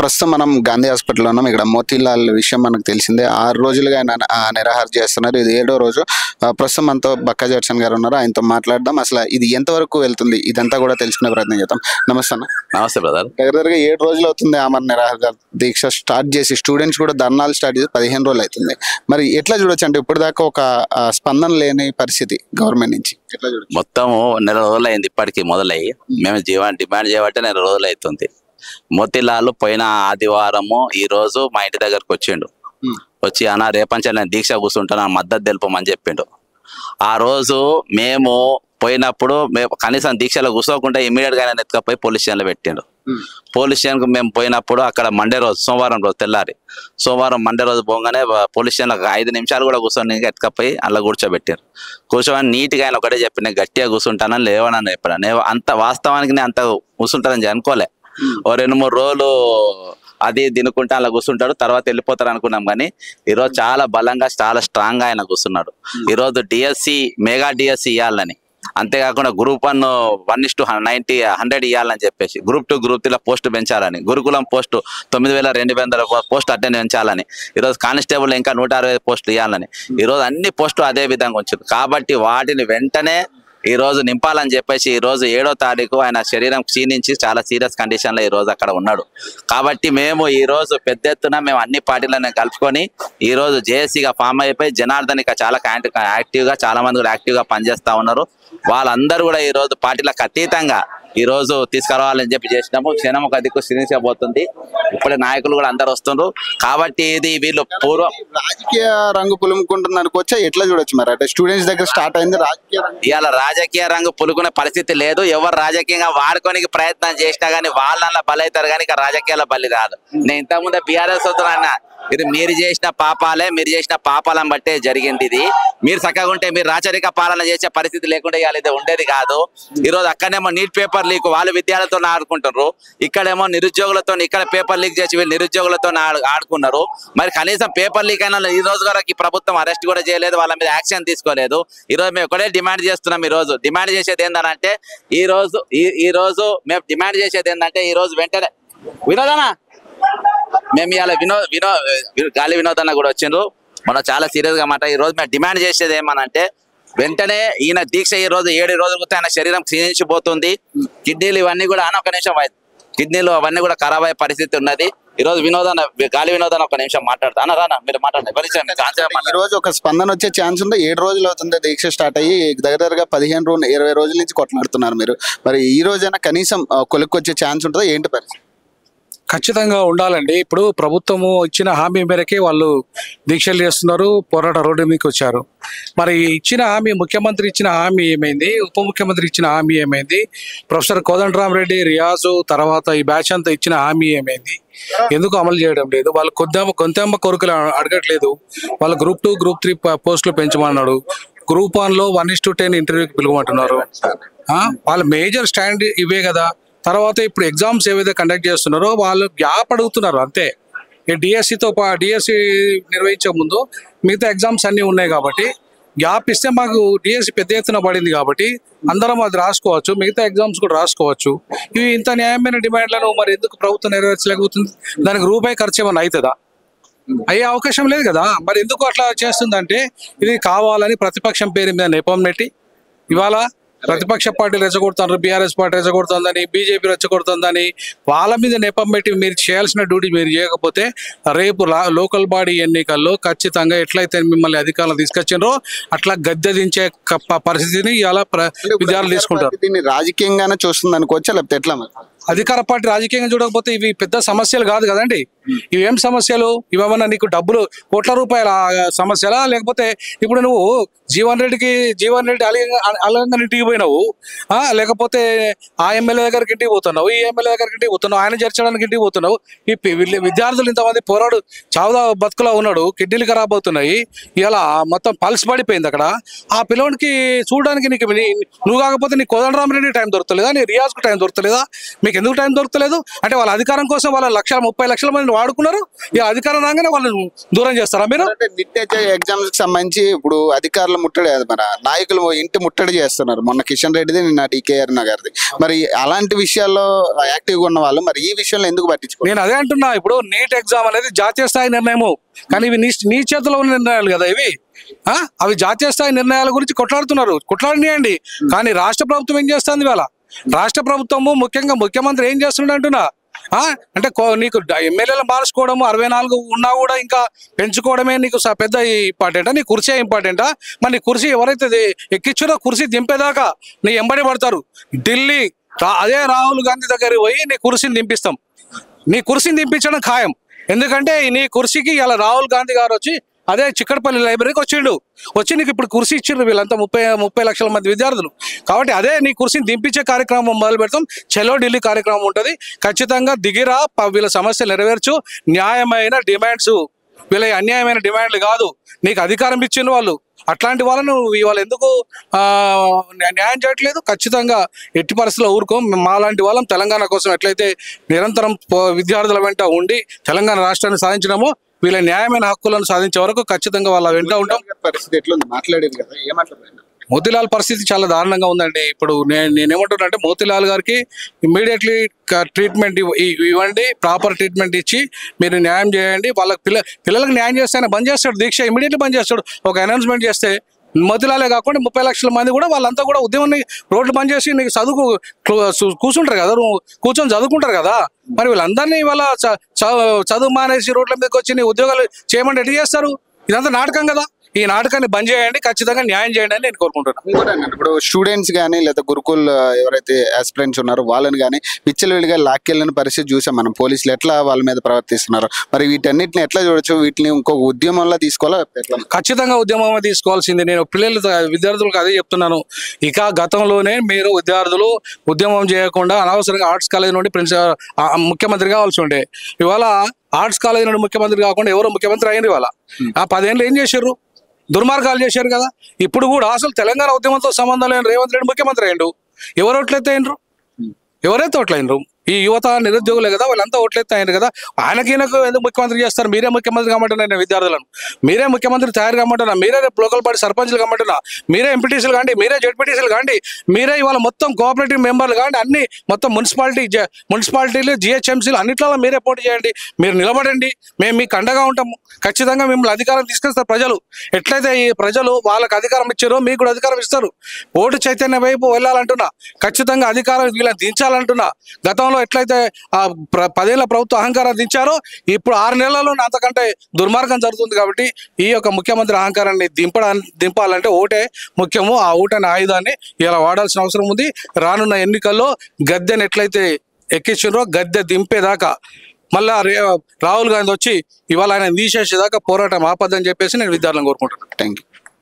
ప్రస్తుతం మనం గాంధీ హాస్పిటల్లో ఉన్నాం. ఇక్కడ మోతీలాల్ విషయం మనకు తెలిసిందే. 6 రోజులుగా ఆయన నిరాహార చేస్తున్నారు. ఇది 7వ రోజు. ప్రస్తుతం మనతో బక్కా జడ్సన్ గారు ఉన్నారు. ఆయనతో మాట్లాడదాం. అసలు ఇది ఎంతవరకు వెళ్తుంది ఇదంతా కూడా తెలుసుకునే ప్రయత్నం చేద్దాం. నమస్తే అన్న. నమస్తే బ్రదర్. దగ్గరగా 7 రోజులు అవుతుంది ఆమరణ నిరాహార దీక్ష స్టార్ట్ చేసి. స్టూడెంట్స్ కూడా ధర్నాలు స్టార్ట్ చేసి 15 రోజులు అవుతుంది. మరి ఎట్లా చూడొచ్చు అంటే ఇప్పటిదాకా ఒక స్పందన లేని పరిస్థితి గవర్నమెంట్ నుంచి ఎట్లా చూడొచ్చు? మొత్తము నెల రోజులు అయింది ఇప్పటికి మొదలయ్యి. మేము డిమాండ్ చేయబట్టే నెల రోజులు అవుతుంది. మోతీలాల్ పోయిన ఆదివారము ఈ రోజు మా ఇంటి దగ్గరకు వచ్చిండు. వచ్చి అన్న రేపంచే నేను దీక్ష కూర్చుంటాను, మద్దతు తెలుపమని చెప్పిండు. ఆ రోజు మేము పోయినప్పుడు కనీసం దీక్షలో కూర్చోకుండా ఇమీడియట్ గా ఆయన ఎత్తుకపోయి పోలీస్ స్టేషన్లో పెట్టిండు. పోలీస్ స్టేషన్ కు మేము పోయినప్పుడు అక్కడ మండే రోజు సోమవారం రోజు తెల్లారి మండే రోజు పోగానే పోలీస్ స్టేషన్ 5 నిమిషాలు కూడా కూర్చొని ఎత్తుకపోయి అలా కూర్చోబెట్టారు. కూర్చోమని నీట్గా ఆయన ఒకటే చెప్పి నేను గట్టిగా కూర్చుంటానని లేవనని చెప్పాను. నేను అంత వాస్తవానికి నేను అంత కూర్చుంటానని అనుకోలే. ఓ 2-3 రోజులు అది తినుకుంటా అలా కూర్చుంటాడు, తర్వాత వెళ్ళిపోతారు అనుకున్నాం. కానీ ఈరోజు చాలా బలంగా చాలా స్ట్రాంగ్ గా ఆయన కూర్చున్నాడు. ఈరోజు డిఎస్సి మెగా డిఎస్సి ఇవ్వాలని, అంతేకాకుండా గ్రూప్ 1 1:90 100 ఇవ్వాలని చెప్పేసి, గ్రూప్ 2 గ్రూప్ 3 పోస్టు పెంచాలని, గురుకులం పోస్టు 9200 పోస్టు అటెండ్ పెంచాలని, ఈరోజు కానిస్టేబుల్ ఇంకా 160 పోస్టులు ఇవ్వాలని, ఈరోజు అన్ని పోస్టులు అదే విధంగా ఉంచారు. కాబట్టి వాటిని వెంటనే ఈ రోజు నింపాలని చెప్పేసి ఈ రోజు 7వ తారీఖు ఆయన శరీరం క్షీణించి చాలా సీరియస్ కండిషన్ లో ఈ రోజు అక్కడ ఉన్నాడు. కాబట్టి మేము ఈ రోజు పెద్ద ఎత్తున మేము అన్ని పార్టీలను కలుపుకొని ఈ రోజు జేఏసీగా ఫామ్ అయిపోయి జనార్దన్ ఇక చాలా యాక్టివ్ గా చాలా మంది కూడా యాక్టివ్ గా పనిచేస్తా ఉన్నారు. వాళ్ళందరూ కూడా ఈ రోజు పార్టీలకు అతీతంగా ఈ రోజు తీసుకురావాలని చెప్పి చేసినాము. క్షణం ఒక దిక్కు క్షీణించబోతుంది. ఇప్పుడే నాయకులు కూడా అందరు వస్తున్నారు. కాబట్టి ఇది వీళ్ళు రాజకీయ రంగు పులుముకుంటుంది అనుకోవచ్చా? ఎట్లా చూడొచ్చు మరి? అంటే స్టూడెంట్స్ దగ్గర స్టార్ట్ అయింది ఇవాళ రాజకీయ రంగు పులుకునే పరిస్థితి లేదు. ఎవరు రాజకీయంగా వాడుకోనికి ప్రయత్నం చేసినా గానీ వాళ్ళ బలవుతారు కానీ ఇక రాజకీయాల బలి రాదు. నేను ఇంతకుముందే బీఆర్ఎస్ వస్తున్నా, ఇది మీరు చేసిన పాపాలను బట్టే జరిగింది. ఇది మీరు చక్కగా ఉంటే మీరు రాచరిక పాలన చేసే పరిస్థితి లేకుండా ఇవాళ ఇది ఉండేది కాదు. ఈరోజు అక్కడేమో నీట్ పేపర్ లీక్ వాళ్ళు విద్యార్థులతో ఆడుకుంటున్నారు, ఇక్కడేమో నిరుద్యోగులతో ఇక్కడ పేపర్ లీక్ చేసి వీళ్ళు నిరుద్యోగులతో ఆడుకున్నారు. మరి కనీసం పేపర్ లీక్ అయినా ఈ రోజు వరకు ఈ ప్రభుత్వం అరెస్ట్ కూడా చేయలేదు, వాళ్ళ మీద యాక్షన్ తీసుకోలేదు. ఈ రోజు మేము ఒకటే డిమాండ్ చేస్తున్నాం. ఈ రోజు డిమాండ్ చేసేది ఏంటంటే ఈ రోజు మేము డిమాండ్ చేసేది ఏంటంటే ఈ రోజు వెంటనే వినోదనా మేము ఇవాళ గాలి వినోద్ అన్న కూడా వచ్చిండ్రు. మనం చాలా సీరియస్ గా మాట. ఈ రోజు మేము డిమాండ్ చేసేది ఏమనంటే వెంటనే ఈయన దీక్ష ఈ రోజు 7 రోజుల ఆయన శరీరం క్షీణించిపోతుంది. కిడ్నీలు ఇవన్నీ కూడా ఒక నిమిషం కిడ్నీలు అవన్నీ కూడా ఖరాబ్ అయ్యే పరిస్థితి ఉన్నది. ఈ రోజు గాలి వినోదన్న ఒక నిమిషం మాట్లాడతా అన్న రానా మీరు మాట్లాడండి. ఈ రోజు ఒక స్పందన వచ్చే ఛాన్స్ ఉంది. 7 రోజులు అవుతుంది దీక్ష స్టార్ట్ అయ్యి. దగ్గరగా 15-20 రోజుల నుంచి కొట్లాడుతున్నారు మీరు. మరి ఈ రోజైనా కనీసం కొలుక్కొచ్చే ఛాన్స్ ఉంటుందా? ఏంటి పరిస్థితి? ఖచ్చితంగా ఉండాలండి. ఇప్పుడు ప్రభుత్వము ఇచ్చిన హామీ మేరకే వాళ్ళు దీక్షలు చేస్తున్నారు, పోరాట రోడ్డు మీకు వచ్చారు. మరి ఇచ్చిన హామీ, ముఖ్యమంత్రి ఇచ్చిన హామీ ఏమైంది? ఉప ముఖ్యమంత్రి ఇచ్చిన హామీ ఏమైంది? ప్రొఫెసర్ కోదండరామరెడ్డి, రియాజు తర్వాత ఈ బ్యాచ్ అంతా ఇచ్చిన హామీ ఏమైంది? ఎందుకు అమలు చేయడం లేదు? వాళ్ళు కొంత కోరికలు అడగట్లేదు. వాళ్ళు గ్రూప్ 2 గ్రూప్ 3 పోస్టులు పెంచమన్నాడు. గ్రూప్ 1లో 1:10 ఇంటర్వ్యూకి పిలువమంటున్నారు. వాళ్ళ మేజర్ స్టాండ్ ఇవే కదా. తర్వాత ఇప్పుడు ఎగ్జామ్స్ ఏవైతే కండక్ట్ చేస్తున్నారో వాళ్ళు గ్యాప్ అడుగుతున్నారు అంతే. ఈ డిఎస్సి నిర్వహించే ముందు మిగతా ఎగ్జామ్స్ అన్నీ ఉన్నాయి కాబట్టి గ్యాప్ ఇస్తే మాకు డిఎస్సి పెద్ద ఎత్తున పడింది కాబట్టి అందరం అది రాసుకోవచ్చు, మిగతా ఎగ్జామ్స్ కూడా రాసుకోవచ్చు. ఇవి ఇంత న్యాయమైన డిమాండ్లను మరి ఎందుకు ప్రభుత్వం నెరవేర్చలేకపోతుంది? దానికి రూపాయి ఖర్చు ఏమైనా అవుతుందా? అయ్యే అవకాశం లేదు కదా. మరి ఎందుకు అట్లా చేస్తుందంటే ఇది కావాలని ప్రతిపక్షం పేరు మీద నెపం నెట్టి ఇవాళ ప్రతిపక్ష పార్టీలు రెచ్చగొడుతున్నారు. బీఆర్ఎస్ పార్టీ రెచ్చగొడుతుందని, బీజేపీ రెచ్చగొడుతుందని వాళ్ళ మీద నెపం పెట్టి మీరు చేయాల్సిన డ్యూటీ మీరు చేయకపోతే రేపు లోకల్ బాడీ ఎన్నికల్లో ఖచ్చితంగా ఎట్లయితే మిమ్మల్ని అధికారులు తీసుకొచ్చిండ్రో అట్లా గద్దె దించే పరిస్థితిని ఇలా విద్యార్థులు తీసుకుంటారు. దీన్ని రాజకీయంగానే చూస్తుంది అనుకోవచ్చా లేకపోతే ఎట్లా? అధికార పార్టీ రాజకీయంగా చూడకపోతే ఇవి పెద్ద సమస్యలు కాదు కదండి. ఇవేం సమస్యలు? ఇవేమన్నా నీకు డబ్బులు కోట్ల రూపాయల సమస్యలా? లేకపోతే ఇప్పుడు నువ్వు జీవన్ రెడ్డి అలంగా ఇంటికి పోయినావు, లేకపోతే ఆ ఎమ్మెల్యే దగ్గరికి ఇంటికి పోతున్నావు, ఈ ఎమ్మెల్యే దగ్గరికి ఇంటికి పోతున్నావు, ఆయన చేర్చడానికి ఇంటికి పోతున్నావు. ఈ విద్యార్థులు ఇంతమంది పోరాడు చావుదా బతుకులా ఉన్నాడు, కిడ్నీలు ఖరాబ్ అవుతున్నాయి. ఇలా మొత్తం పల్స్ పడిపోయింది అక్కడ. ఆ పిల్లవాడికి చూడడానికి నువ్వు కాకపోతే నీ కోదండరామరెడ్డి టైం దొరకలేదా? నీ రియాజ్కు టైం దొరకలేదా? మీ మీకు ఎందుకు టైం దొరకలేదు అంటే వాళ్ళ అధికారం కోసం వాళ్ళ 30 లక్షల మందిని వాడుకున్నారు. ఈ అధికారం రాగానే వాళ్ళని దూరం చేస్తారా మీరు? అంటే నిట్ ఎగ్జామ్స్ కి సంబంధించి ఇప్పుడు అధికారులు ముట్టడి మన నాయకులు ఇంటి ముట్టడి చేస్తున్నారు. మొన్న కిషన్ రెడ్డిది, నిన్న డికేఆర్ నగర్ది. మరి అలాంటి విషయాల్లో యాక్టివ్ గా ఉన్న వాళ్ళు మరి ఈ విషయంలో ఎందుకు పట్టించుకో? నేను అదే అంటున్నా, ఇప్పుడు నీట్ ఎగ్జామ్ అనేది జాతీయ స్థాయి నిర్ణయము, కానీ ఇవి నీ చేతిలో ఉన్న నిర్ణయాలు కదా ఇవి. అవి జాతీయ స్థాయి నిర్ణయాల గురించి కొట్లాడనియండి. కానీ రాష్ట్ర ప్రభుత్వం ఏం చేస్తుంది ఇవాళ? రాష్ట్ర ప్రభుత్వము ముఖ్యంగా ముఖ్యమంత్రి ఏం చేస్తున్నాడు అంటున్నా, అంటే నీకు ఎమ్మెల్యేలు మార్చుకోవడము 64 ఉన్నా కూడా ఇంకా పెంచుకోవడమే నీకు పెద్ద ఇంపార్టెంటా? నీ కుర్చీ ఇంపార్టెంటా? మరి నీ కుర్చీ ఎవరైతే ఎక్కించారో కుర్చీ దింపేదాకా నీ ఎంబడి పడతారు. ఢిల్లీ అదే రాహుల్ గాంధీ దగ్గరికి పోయి నీ కుర్చీని దింపిస్తాం. నీ కుర్చీని దింపించడం ఖాయం. ఎందుకంటే నీ కుర్చీకి ఇలా రాహుల్ గాంధీ గారు వచ్చి అదే చిక్కడపల్లి లైబ్రరీకి వచ్చి నీకు ఇప్పుడు కుర్చీ ఇచ్చిండ్రు వీళ్ళంతా 30 లక్షల మంది విద్యార్థులు. కాబట్టి అదే నీ కుర్చీని దింపించే కార్యక్రమం మొదలు పెడతాం. చలో ఢిల్లీ కార్యక్రమం ఉంటుంది. ఖచ్చితంగా దిగిరా, వీళ్ళ సమస్యలు నెరవేర్చు. న్యాయమైన డిమాండ్స్, వీళ్ళ అన్యాయమైన డిమాండ్లు కాదు. నీకు అధికారం ఇచ్చిన వాళ్ళు అట్లాంటి వాళ్ళను ఇవాళ ఎందుకు న్యాయం చేయట్లేదు? ఖచ్చితంగా ఎట్టి పరిస్థితుల్లో ఊరుకో. మాలాంటి వాళ్ళం తెలంగాణ కోసం ఎట్లయితే నిరంతరం విద్యార్థుల వెంట ఉండి తెలంగాణ రాష్ట్రాన్ని సాధించినామో వీళ్ళ న్యాయమైన హక్కులను సాధించే వరకు ఖచ్చితంగా వాళ్ళ వెంట ఉంటాం. పరిస్థితి ఎట్లా మాట్లాడేది కదా, ఏమంటారు? మోతీలాల్ పరిస్థితి చాలా దారుణంగా ఉందండి. ఇప్పుడు నేనేమంటున్నా అంటే మోతీలాల్ గారికి ఇమ్మీడియట్లీ ట్రీట్మెంట్ ఇవ్వండి, ప్రాపర్ ట్రీట్మెంట్ ఇచ్చి మీరు న్యాయం చేయండి. వాళ్ళకి పిల్లలకు న్యాయం చేస్తే ఆయన బంద్ చేస్తాడు, దీక్ష ఇమీడియట్లీ బంద్ చేస్తాడు. ఒక అనౌన్స్మెంట్ చేస్తే మోతీలాలే కాకుండా 30 లక్షల మంది కూడా వాళ్ళంతా కూడా ఉద్యమాన్ని రోడ్లు బంద్ చేసి నీకు కూర్చుంటారు కదా, కూర్చొని చదువుకుంటారు కదా. మరి వీళ్ళందరినీ ఇవాళ చదువు మానేసి రోడ్ల మీదకి వచ్చి నీ ఉద్యోగాలు చేయమంటే ఎట్లా చేస్తారు? ఇదంతా నాటకం కదా. ఈ నాటకాన్ని బంద్ చేయండి, ఖచ్చితంగా న్యాయం చేయండి అని నేను కోరుకుంటున్నాను. ఇప్పుడు స్టూడెంట్స్ కానీ లేదా గురుకుల్ ఎవరైతే ఆస్పిరెంట్స్ ఉన్నారో వాళ్ళని కానీ విచ్చలవిడిగా లాక్కెళ్ళిన పరిస్థితి చూసాం మనం. పోలీసులు ఎట్లా వాళ్ళ మీద ప్రవర్తిస్తున్నారు, మరి వీటన్నిటిని ఎట్లా చూడొచ్చు? వీటిని ఇంకొక ఉద్యమంలో తీసుకోవాలా? ఖచ్చితంగా ఉద్యమం తీసుకోవాల్సింది. నేను విద్యార్థులకు అదే చెప్తున్నాను. ఇక గతంలోనే మీరు విద్యార్థులు ఉద్యమం చేయకుండా అనవసరంగా ఆర్ట్స్ కాలేజ్ నుండి ముఖ్యమంత్రి కావాల్సి ఉండే. ఇవాళ ఆర్ట్స్ కాలేజ్ నుండి ముఖ్యమంత్రి కాకుండా ఎవరో ముఖ్యమంత్రి అయ్యింది. ఇవాళ 10 ఏళ్ళు ఏం చేశారు? దుర్మార్గాలు చేశారు కదా. ఇప్పుడు కూడా అసలు తెలంగాణ ఉద్యమంతో సంబంధం లేని రేవంత్ రెడ్డి ముఖ్యమంత్రి అయ్యిండు. ఎవరు ఓట్లయితే అయినరు? ఎవరైతే ఓట్లయినరు? ఈ యువత నిరుద్యోగులే కదా, వాళ్ళంతా ఓట్లయితే అయినారు కదా. ఆయనకు ఎందుకు ముఖ్యమంత్రి చేస్తారు? మీరే ముఖ్యమంత్రి కామంటున్నా నేను విద్యార్థులను, మీరే ముఖ్యమంత్రి తయారు కామంటున్నా, మీరే లోకల్ పార్టీ సర్పంచ్లు కామంటున్నా, మీరే ఎంపీటీసీలు కాండి, మీరే జెడ్పీటీసీలు కాండి, మీరే ఇవాళ మొత్తం కోఆపరేటివ్ మెంబర్లు కాండి, అన్ని మొత్తం మున్సిపాలిటీలు జిహెచ్ఎంసీలు అన్నిట్లో మీరే పోటీ చేయండి. మీరు నిలబడండి, మేము మీకు అండగా ఉంటాము. ఖచ్చితంగా మిమ్మల్ని అధికారం తీసుకొస్తారు ప్రజలు. ఎట్లయితే ఈ ప్రజలు వాళ్ళకి అధికారం ఇచ్చారో మీకు కూడా అధికారం ఇస్తారు. ఓటు చైతన్య వైపు వెళ్ళాలంటున్నా, ఖచ్చితంగా అధికారం వీళ్ళని దించాలంటున్నా. గతంలో ఎట్లయితే 10 ఏళ్ల ప్రభుత్వ అహంకారం దించారో ఇప్పుడు 6 నెలల్లో అంతకంటే దుర్మార్గం జరుగుతుంది. కాబట్టి ఈ యొక్క ముఖ్యమంత్రి అహంకారాన్ని దింపాలంటే ఓటే ముఖ్యము. ఆ ఓటు అనే ఆయుధాన్ని ఇలా వాడాల్సిన అవసరం ఉంది. రానున్న ఎన్నికల్లో గద్దెని ఎట్లయితే ఎక్కించారో గద్దె దింపేదాకా మళ్ళా రాహుల్ గాంధీ వచ్చి ఇవాళ ఆయన తీసేసేదాకా పోరాటం ఆపద్దని చెప్పేసి నేను విద్యార్థులను కోరుకుంటున్నాను. Thank you.